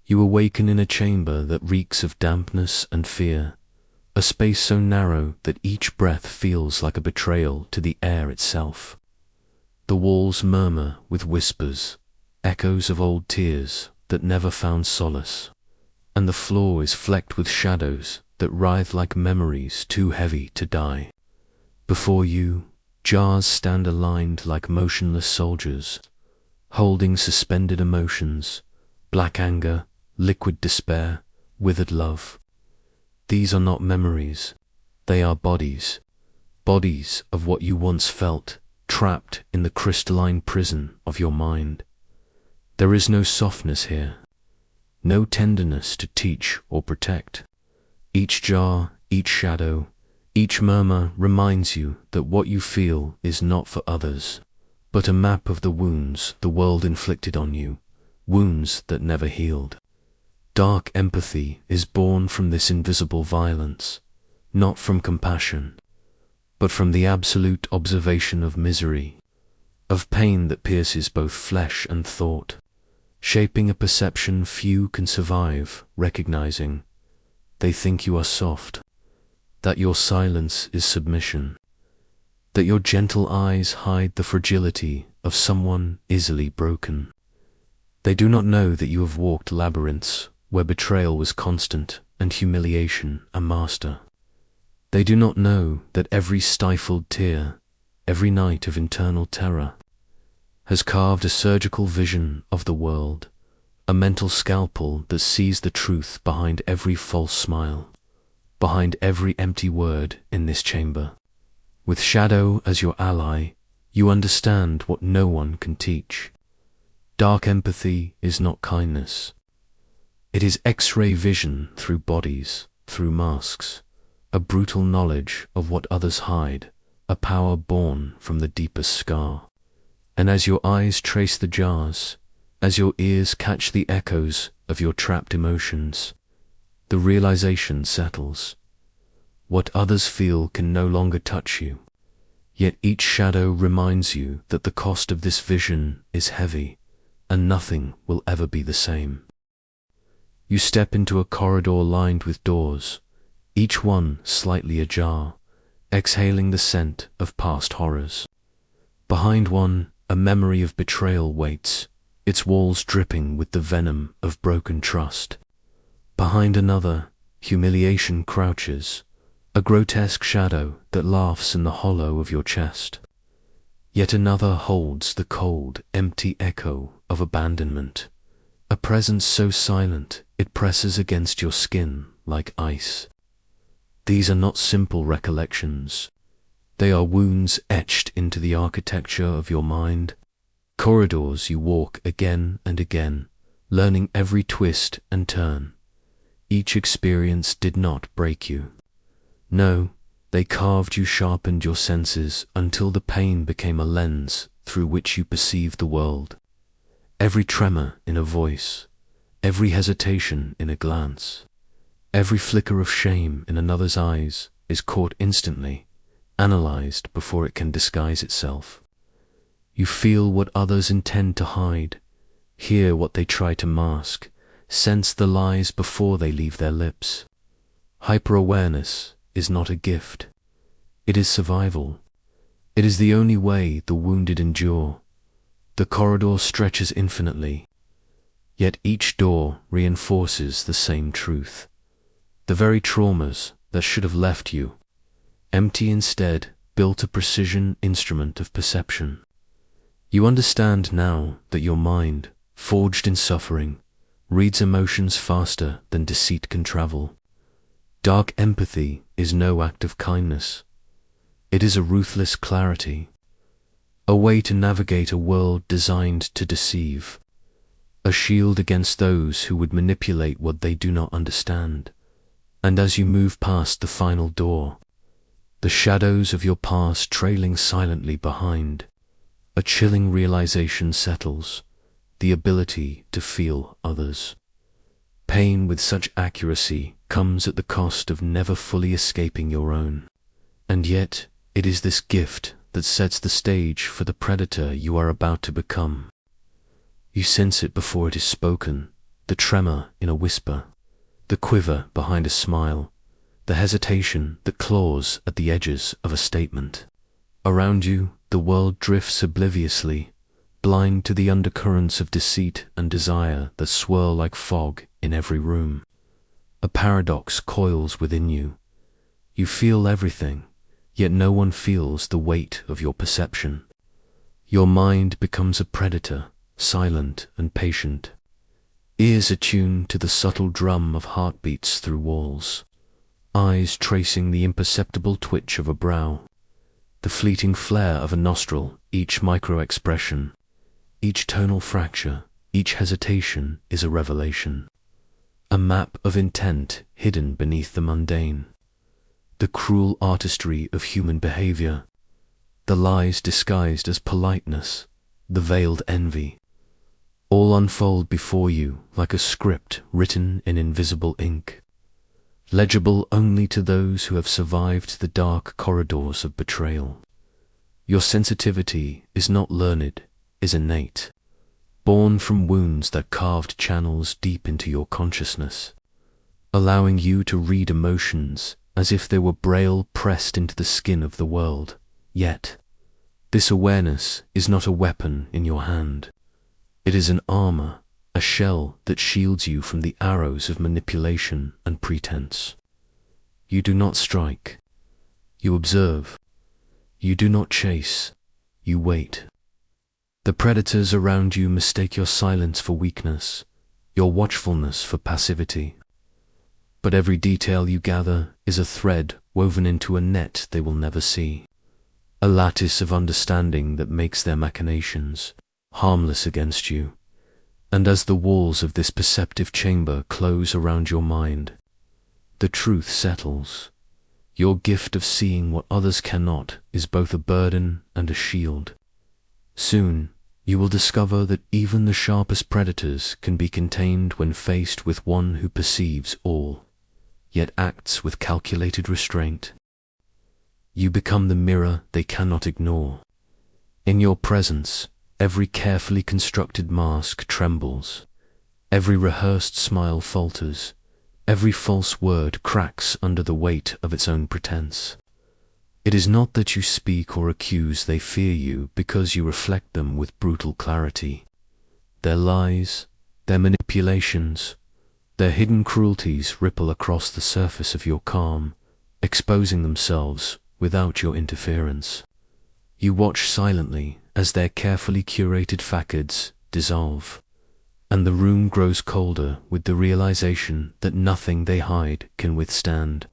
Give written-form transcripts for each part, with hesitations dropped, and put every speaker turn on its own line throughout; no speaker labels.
You awaken in a chamber that reeks of dampness and fear, a space so narrow that each breath feels like a betrayal to the air itself. The walls murmur with whispers, echoes of old tears that never found solace, and the floor is flecked with shadows that writhe like memories too heavy to die. Before you, jars stand aligned like motionless soldiers, holding suspended emotions, black anger, liquid despair, withered love. These are not memories, they are bodies, bodies of what you once felt, trapped in the crystalline prison of your mind. There is no softness here, no tenderness to teach or protect. Each jar, each shadow, each murmur reminds you that what you feel is not for others, but a map of the wounds the world inflicted on you, wounds that never healed. Dark empathy is born from this invisible violence, not from compassion, but from the absolute observation of misery, of pain that pierces both flesh and thought, shaping a perception few can survive, recognizing they think you are soft, that your silence is submission, that your gentle eyes hide the fragility of someone easily broken. They do not know that you have walked labyrinths where betrayal was constant and humiliation a master. They do not know that every stifled tear, every night of internal terror, has carved a surgical vision of the world, a mental scalpel that sees the truth behind every false smile, behind every empty word in this chamber. With shadow as your ally, you understand what no one can teach. Dark empathy is not kindness. It is X-ray vision through bodies, through masks, a brutal knowledge of what others hide, a power born from the deepest scar. And as your eyes trace the jars, as your ears catch the echoes of your trapped emotions, the realization settles. What others feel can no longer touch you, yet each shadow reminds you that the cost of this vision is heavy, and nothing will ever be the same. You step into a corridor lined with doors, each one slightly ajar, exhaling the scent of past horrors. Behind one, a memory of betrayal waits, its walls dripping with the venom of broken trust. Behind another, humiliation crouches, a grotesque shadow that laughs in the hollow of your chest. Yet another holds the cold, empty echo of abandonment, a presence so silent it presses against your skin like ice. These are not simple recollections. They are wounds etched into the architecture of your mind, corridors you walk again and again, learning every twist and turn. Each experience did not break you. No, they carved you, sharpened your senses until the pain became a lens through which you perceive the world. Every tremor in a voice, every hesitation in a glance, every flicker of shame in another's eyes is caught instantly, analyzed before it can disguise itself. You feel what others intend to hide, hear what they try to mask, sense the lies before they leave their lips. Hyper-awareness is not a gift. It is survival. It is the only way the wounded endure. The corridor stretches infinitely, yet each door reinforces the same truth. The very traumas that should have left you empty instead built a precision instrument of perception. You understand now that your mind, forged in suffering, reads emotions faster than deceit can travel. Dark empathy is no act of kindness. It is a ruthless clarity, a way to navigate a world designed to deceive, a shield against those who would manipulate what they do not understand. And as you move past the final door, the shadows of your past trailing silently behind, a chilling realization settles, the ability to feel others. Pain with such accuracy comes at the cost of never fully escaping your own. And yet, it is this gift that sets the stage for the predator you are about to become. You sense it before it is spoken, the tremor in a whisper, the quiver behind a smile, the hesitation that claws at the edges of a statement. Around you, the world drifts obliviously, blind to the undercurrents of deceit and desire that swirl like fog in every room. A paradox coils within you. You feel everything, yet no one feels the weight of your perception. Your mind becomes a predator, silent and patient, ears attuned to the subtle drum of heartbeats through walls, eyes tracing the imperceptible twitch of a brow, the fleeting flare of a nostril. Each micro-expression, each tonal fracture, each hesitation is a revelation, a map of intent hidden beneath the mundane, the cruel artistry of human behavior, the lies disguised as politeness, the veiled envy, all unfold before you like a script written in invisible ink, legible only to those who have survived the dark corridors of betrayal. Your sensitivity is not learned, is innate, born from wounds that carved channels deep into your consciousness, allowing you to read emotions as if they were braille pressed into the skin of the world. Yet, this awareness is not a weapon in your hand. It is an armor, a shell that shields you from the arrows of manipulation and pretense. You do not strike. You observe. You do not chase. You wait. The predators around you mistake your silence for weakness, your watchfulness for passivity. But every detail you gather is a thread woven into a net they will never see, a lattice of understanding that makes their machinations harmless against you. And as the walls of this perceptive chamber close around your mind, the truth settles. Your gift of seeing what others cannot is both a burden and a shield. Soon, you will discover that even the sharpest predators can be contained when faced with one who perceives all, yet acts with calculated restraint. You become the mirror they cannot ignore. In your presence, every carefully constructed mask trembles, every rehearsed smile falters, every false word cracks under the weight of its own pretense. It is not that you speak or accuse, they fear you because you reflect them with brutal clarity. Their lies, their manipulations, their hidden cruelties ripple across the surface of your calm, exposing themselves without your interference. You watch silently as their carefully curated facades dissolve, and the room grows colder with the realization that nothing they hide can withstand.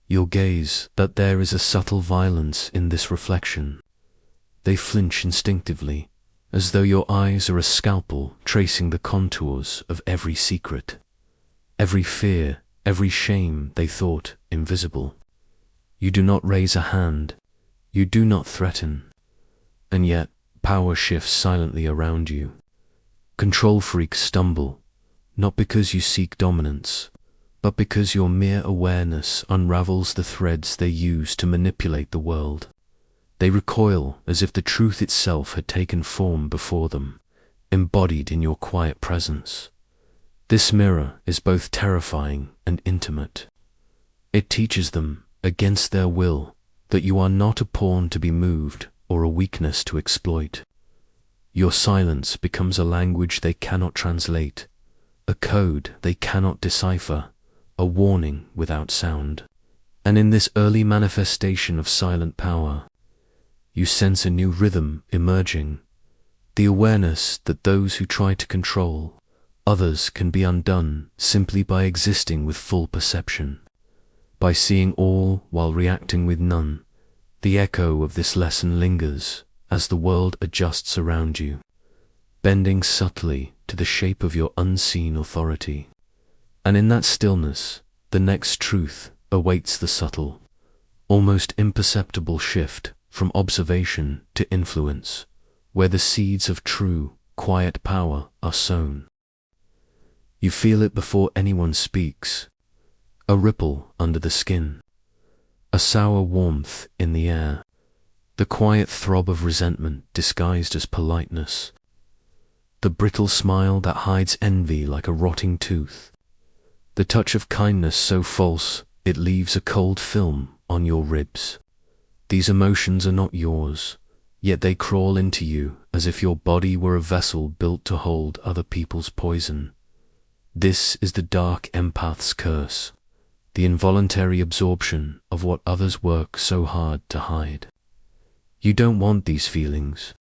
You'll gaze that there is a subtle violence in this reflection. They flinch instinctively, as though your eyes are a scalpel tracing the contours of every secret, every fear, every shame they thought invisible. You do not raise a hand, you do not threaten, and yet power shifts silently around you. Control freaks stumble, not because you seek dominance, but because your mere awareness unravels the threads they use to manipulate the world. They recoil as if the truth itself had taken form before them, embodied in your quiet presence. This mirror is both terrifying and intimate. It teaches them, against their will, that you are not a pawn to be moved or a weakness to exploit. Your silence becomes a language they cannot translate, a code they cannot decipher, a warning without sound. And in this early manifestation of silent power, you sense a new rhythm emerging, the awareness that those who try to control others can be undone simply by existing with full perception, by seeing all while reacting with none. The echo of this lesson lingers as the world adjusts around you, bending subtly to the shape of your unseen authority. And in that stillness, the next truth awaits, the subtle, almost imperceptible shift from observation to influence, where the seeds of true, quiet power are sown. You feel it before anyone speaks, a ripple under the skin, a sour warmth in the air, the quiet throb of resentment disguised as politeness. the brittle smile that hides envy like a rotting tooth, the touch of kindness so false it leaves a cold film on your ribs. These emotions are not yours, yet they crawl into you as if your body were a vessel built to hold other people's poison. This is the dark empath's curse, the involuntary absorption of what others work so hard to hide. You don't want these feelings.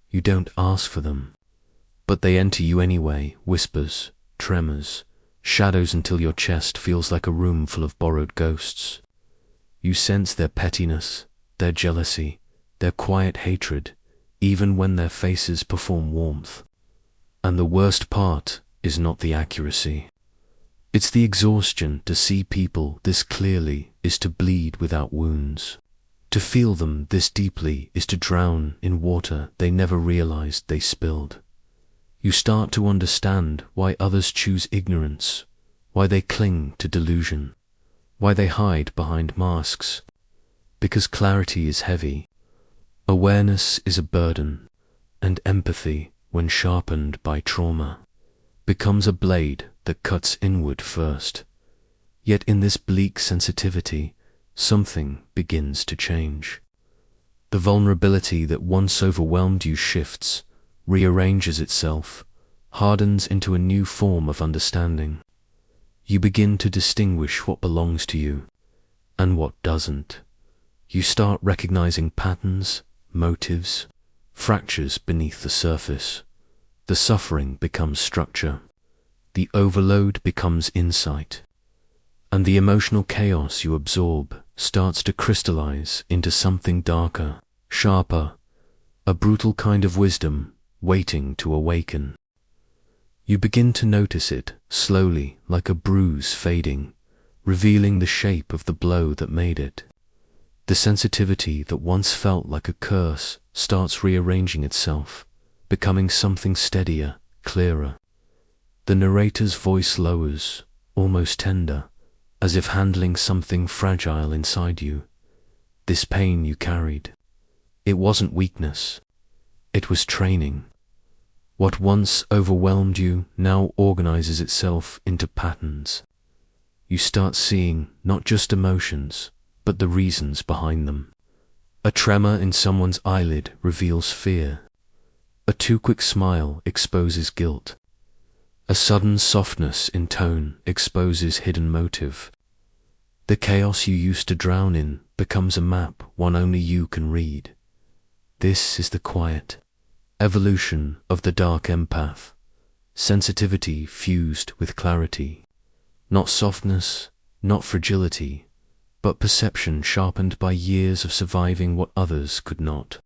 You don't ask for them. But they enter you anyway, whispers, tremors, shadows until your chest feels like a room full of borrowed ghosts. You sense their pettiness, their jealousy, their quiet hatred, even when their faces perform warmth. And the worst part is not the accuracy. It's the exhaustion. To see people this clearly is to bleed without wounds. To feel them this deeply is to drown in water they never realized they spilled. You start to understand why others choose ignorance, why they cling to delusion, why they hide behind masks. Because clarity is heavy, awareness is a burden, and empathy, when sharpened by trauma, becomes a blade that cuts inward first. Yet in this bleak sensitivity, something begins to change. The vulnerability that once overwhelmed you shifts, rearranges itself, hardens into a new form of understanding. You begin to distinguish what belongs to you and what doesn't. You start recognizing patterns, motives, fractures beneath the surface. The suffering becomes structure. The overload becomes insight. And the emotional chaos you absorb starts to crystallize into something darker, sharper, a brutal kind of wisdom waiting to awaken. You begin to notice it slowly, like a bruise fading, revealing the shape of the blow that made it. The sensitivity that once felt like a curse starts rearranging itself, becoming something steadier, clearer. The narrator's voice lowers, almost tender, as if handling something fragile inside you. This pain you carried, it wasn't weakness, it was training. What once overwhelmed you now organizes itself into patterns. You start seeing not just emotions, but the reasons behind them. A tremor in someone's eyelid reveals fear. A too quick smile exposes guilt. A sudden softness in tone exposes hidden motive. The chaos you used to drown in becomes a map one only you can read. This is the quiet evolution of the dark empath. Sensitivity fused with clarity. Not softness, not fragility, but perception sharpened by years of surviving what others could not.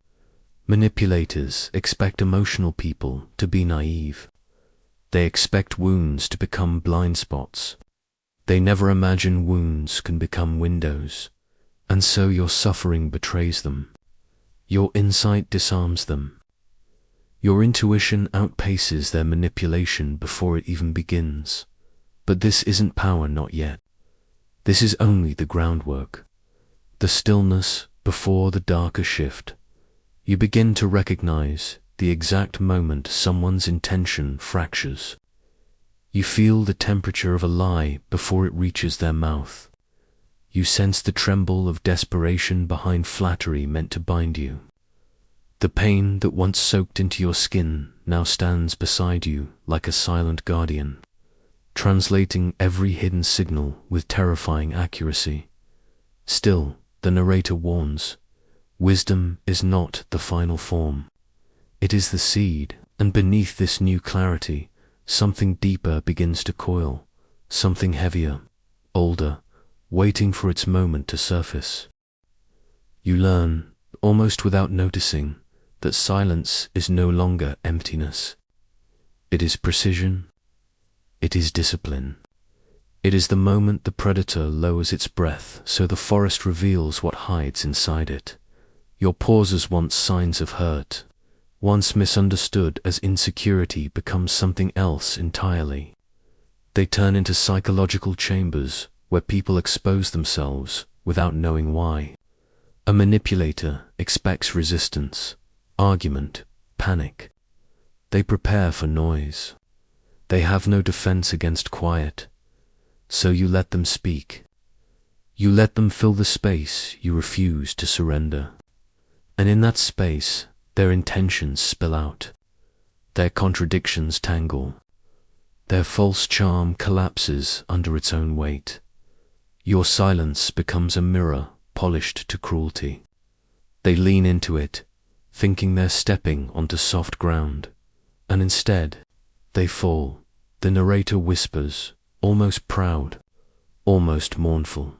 Manipulators expect emotional people to be naive. They expect wounds to become blind spots. They never imagine wounds can become windows, and so your suffering betrays them. Your insight disarms them. Your intuition outpaces their manipulation before it even begins. But this isn't power, not yet. This is only the groundwork, the stillness before the darker shift. You begin to recognize the exact moment someone's intention fractures. You feel the temperature of a lie before it reaches their mouth. You sense the tremble of desperation behind flattery meant to bind you. The pain that once soaked into your skin now stands beside you like a silent guardian, translating every hidden signal with terrifying accuracy. Still, the narrator warns, wisdom is not the final form. It is the seed, and beneath this new clarity, something deeper begins to coil, something heavier, older, waiting for its moment to surface. You learn, almost without noticing, that silence is no longer emptiness. It is precision. It is discipline. It is the moment the predator lowers its breath so the forest reveals what hides inside it. Your pauses, once signs of hurt, once misunderstood as insecurity, become something else entirely. They turn into psychological chambers where people expose themselves without knowing why. A manipulator expects resistance, argument, panic. They prepare for noise. They have no defense against quiet, so you let them speak. You let them fill the space you refuse to surrender. And in that space, their intentions spill out. Their contradictions tangle. Their false charm collapses under its own weight. Your silence becomes a mirror polished to cruelty. They lean into it, thinking they're stepping onto soft ground, and instead, they fall. The narrator whispers, almost proud, almost mournful.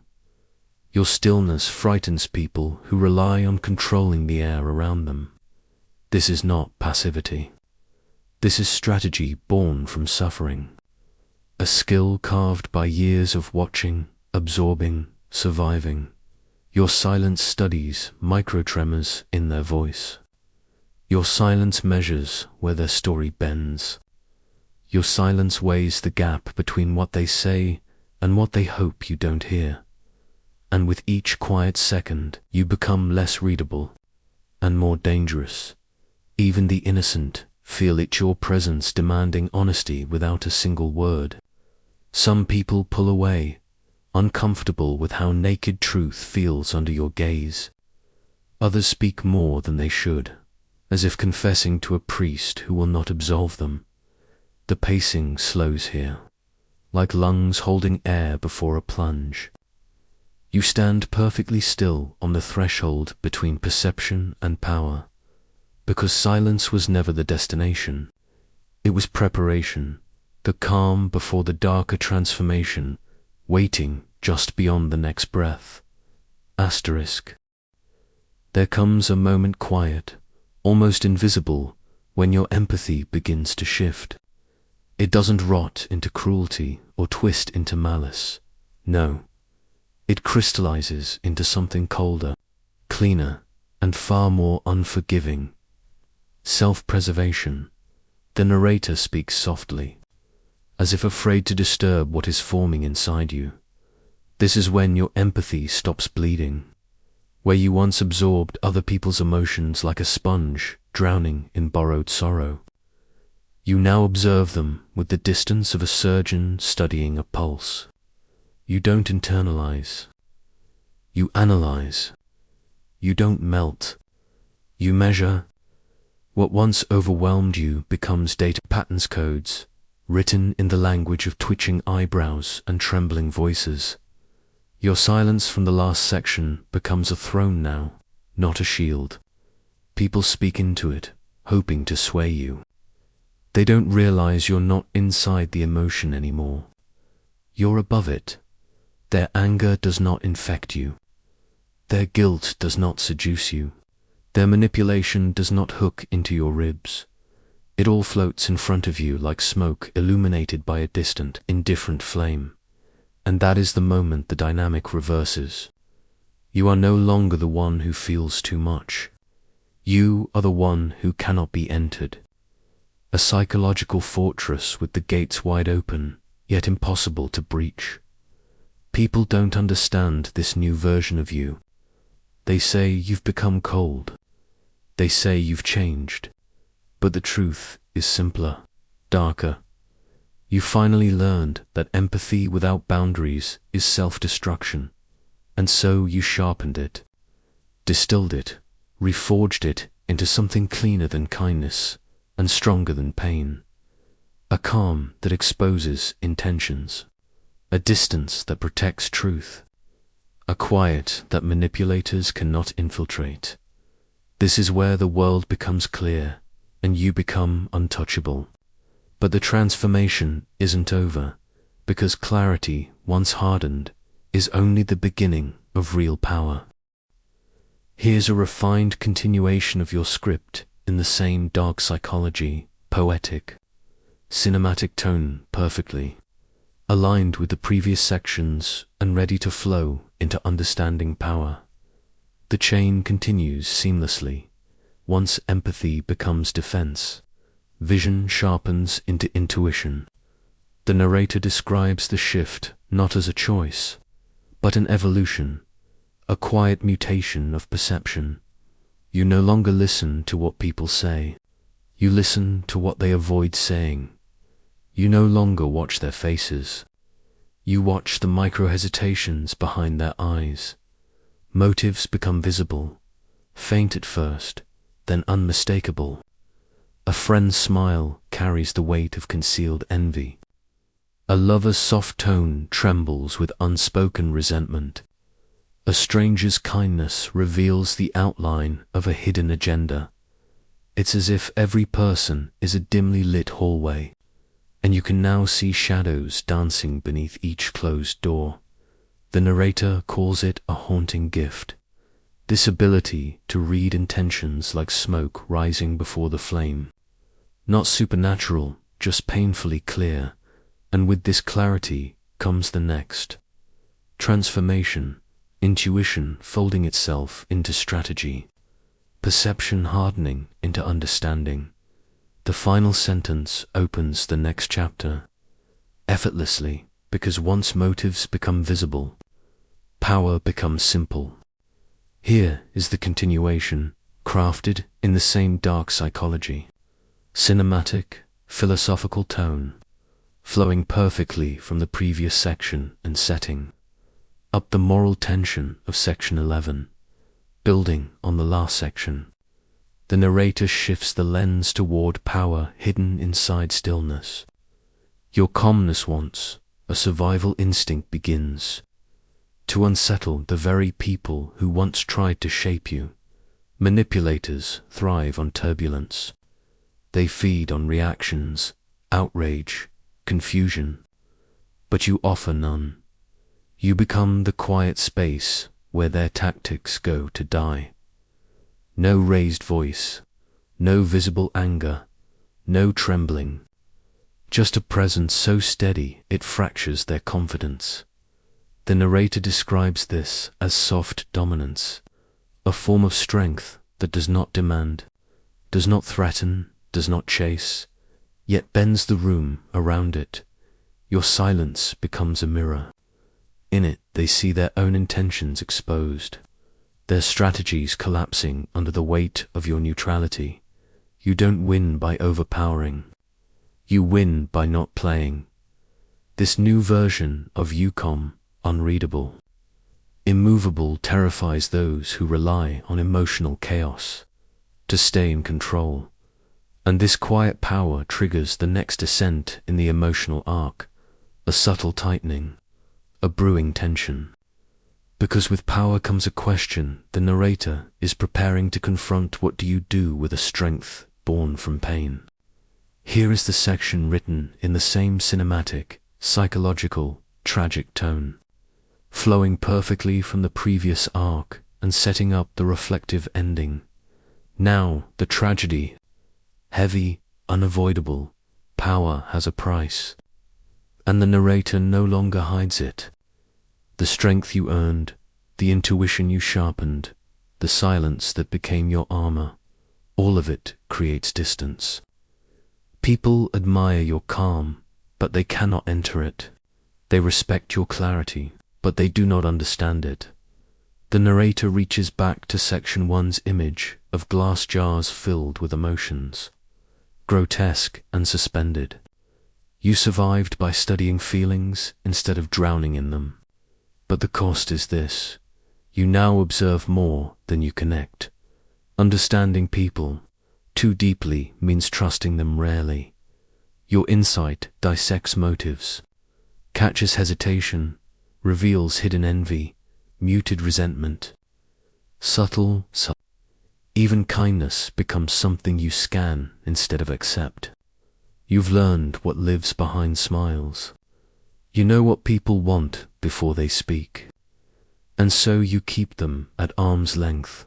Your stillness frightens people who rely on controlling the air around them. This is not passivity. This is strategy born from suffering. A skill carved by years of watching, absorbing, surviving. Your silence studies microtremors in their voice. Your silence measures where their story bends. Your silence weighs the gap between what they say and what they hope you don't hear. And with each quiet second, you become less readable and more dangerous. Even the innocent feel it's your presence demanding honesty without a single word. Some people pull away, uncomfortable with how naked truth feels under your gaze. Others speak more than they should, as if confessing to a priest who will not absolve them. The pacing slows here, like lungs holding air before a plunge. You stand perfectly still on the threshold between perception and power, because silence was never the destination. It was preparation, the calm before the darker transformation, waiting just beyond the next breath. Asterisk. There comes a moment quiet, almost invisible, when your empathy begins to shift. It doesn't rot into cruelty or twist into malice. No. It crystallizes into something colder, cleaner, and far more unforgiving. Self-preservation. The narrator speaks softly, as if afraid to disturb what is forming inside you. This is when your empathy stops bleeding, where you once absorbed other people's emotions like a sponge drowning in borrowed sorrow. You now observe them with the distance of a surgeon studying a pulse. You don't internalize. You analyze. You don't melt. You measure. What once overwhelmed you becomes data patterns codes, written in the language of twitching eyebrows and trembling voices. Your silence from the last section becomes a throne now, not a shield. People speak into it, hoping to sway you. They don't realize you're not inside the emotion anymore. You're above it. Their anger does not infect you. Their guilt does not seduce you. Their manipulation does not hook into your ribs. It all floats in front of you like smoke illuminated by a distant, indifferent flame. And that is the moment the dynamic reverses. You are no longer the one who feels too much. You are the one who cannot be entered. A psychological fortress with the gates wide open, yet impossible to breach. People don't understand this new version of you. They say you've become cold. They say you've changed. But the truth is simpler, darker. You finally learned that empathy without boundaries is self-destruction. And so you sharpened it, distilled it, reforged it into something cleaner than kindness and stronger than pain. A calm that exposes intentions. A distance that protects truth. A quiet that manipulators cannot infiltrate. This is where the world becomes clear and you become untouchable. But the transformation isn't over, because clarity, once hardened, is only the beginning of real power. Here's a refined continuation of your script in the same dark psychology, poetic, cinematic tone perfectly, aligned with the previous sections and ready to flow into understanding power. The chain continues seamlessly. Once empathy becomes defense, vision sharpens into intuition. The narrator describes the shift not as a choice, but an evolution, a quiet mutation of perception. You no longer listen to what people say. You listen to what they avoid saying. You no longer watch their faces. You watch the micro-hesitations behind their eyes. Motives become visible, faint at first, then unmistakable. A friend's smile carries the weight of concealed envy. A lover's soft tone trembles with unspoken resentment. A stranger's kindness reveals the outline of a hidden agenda. It's as if every person is a dimly lit hallway, and you can now see shadows dancing beneath each closed door. The narrator calls it a haunting gift, this ability to read intentions like smoke rising before the flame. Not supernatural, just painfully clear, and with this clarity comes the next. Transformation, intuition folding itself into strategy, perception hardening into understanding. The final sentence opens the next chapter, effortlessly, because once motives become visible, power becomes simple. Here is the continuation, crafted in the same dark psychology. Cinematic, philosophical tone, flowing perfectly from the previous section and setting. Up the moral tension of section 11, building on the last section. The narrator shifts the lens toward power hidden inside stillness. Your calmness wants, a survival instinct begins to unsettle the very people who once tried to shape you. Manipulators thrive on turbulence. They feed on reactions, outrage, confusion, but you offer none. You become the quiet space where their tactics go to die. No raised voice, no visible anger, no trembling, just a presence so steady it fractures their confidence. The narrator describes this as soft dominance, a form of strength that does not demand, does not threaten, does not chase, yet bends the room around it. Your silence becomes a mirror. In it they see their own intentions exposed, their strategies collapsing under the weight of your neutrality. You don't win by overpowering. You win by not playing. This new version of Yukon, unreadable, immovable, terrifies those who rely on emotional chaos to stay in control. And this quiet power triggers the next descent in the emotional arc, a subtle tightening, a brewing tension. Because with power comes a question, the narrator is preparing to confront what do you do with a strength born from pain. Here is the section written in the same cinematic, psychological, tragic tone, flowing perfectly from the previous arc and setting up the reflective ending. Now the tragedy, heavy, unavoidable, power has a price, and the narrator no longer hides it. The strength you earned, the intuition you sharpened, the silence that became your armor, all of it creates distance. People admire your calm, but they cannot enter it. They respect your clarity, but they do not understand it. The narrator reaches back to section 1's image of glass jars filled with emotions, grotesque and suspended. You survived by studying feelings instead of drowning in them. But the cost is this: you now observe more than you connect. Understanding people too deeply means trusting them rarely. Your insight dissects motives, catches hesitation, reveals hidden envy, muted resentment. Subtle. Even kindness becomes something you scan instead of accept. You've learned what lives behind smiles. You know what people want before they speak. And so you keep them at arm's length,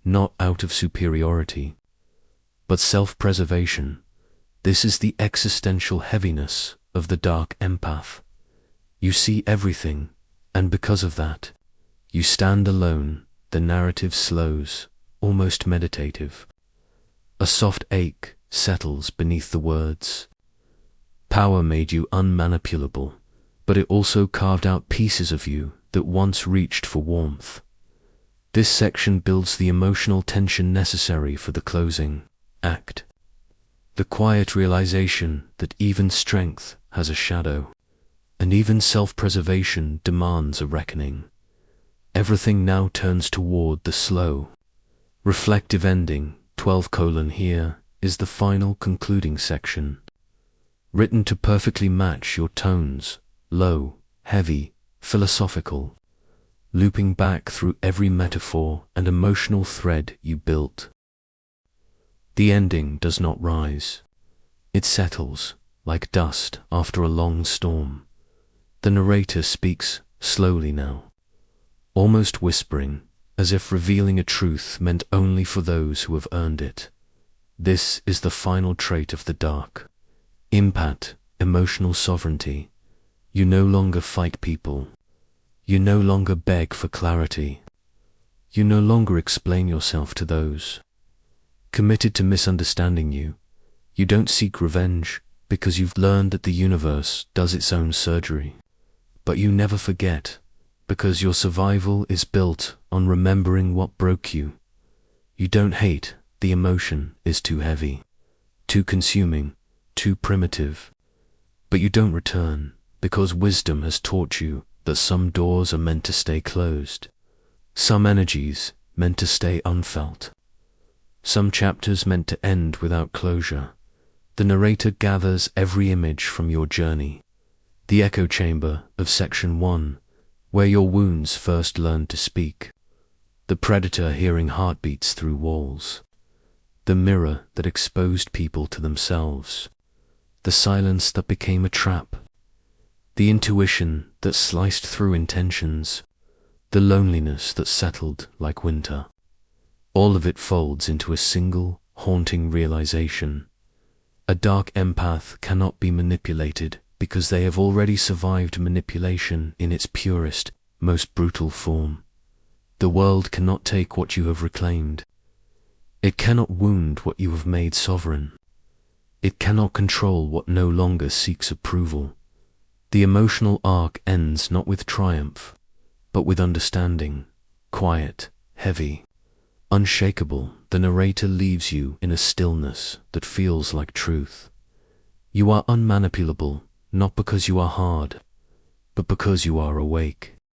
not out of superiority, but self-preservation. This is the existential heaviness of the dark empath. You see everything, and because of that, you stand alone. The narrative slows, almost meditative. A soft ache settles beneath the words. Power made you unmanipulable, but it also carved out pieces of you that once reached for warmth. This section builds the emotional tension necessary for the closing act. The quiet realization that even strength has a shadow, and even self-preservation demands a reckoning. Everything now turns toward the slow, reflective ending. 12: Here is the final concluding section, written to perfectly match your tones, low, heavy, philosophical, looping back through every metaphor and emotional thread you built. The ending does not rise. It settles, like dust after a long storm. The narrator speaks slowly now, almost whispering, as if revealing a truth meant only for those who have earned it. This is the final trait of the dark. Empath, emotional sovereignty. You no longer fight people. You no longer beg for clarity. You no longer explain yourself to those committed to misunderstanding you. You don't seek revenge because you've learned that the universe does its own surgery. But you never forget because your survival is built on remembering what broke you. You don't hate, the emotion is too heavy, too consuming, too primitive. But you don't return because wisdom has taught you that some doors are meant to stay closed, some energies meant to stay unfelt, some chapters meant to end without closure. The narrator gathers every image from your journey, the echo chamber of section 1, where your wounds first learned to speak, the predator hearing heartbeats through walls, the mirror that exposed people to themselves, the silence that became a trap, the intuition that sliced through intentions, the loneliness that settled like winter. All of it folds into a single, haunting realization. A dark empath cannot be manipulated because they have already survived manipulation in its purest, most brutal form. The world cannot take what you have reclaimed. It cannot wound what you have made sovereign. It cannot control what no longer seeks approval. The emotional arc ends not with triumph, but with understanding, quiet, heavy, unshakable. The narrator leaves you in a stillness that feels like truth. You are unmanipulable, not because you are hard, but because you are awake.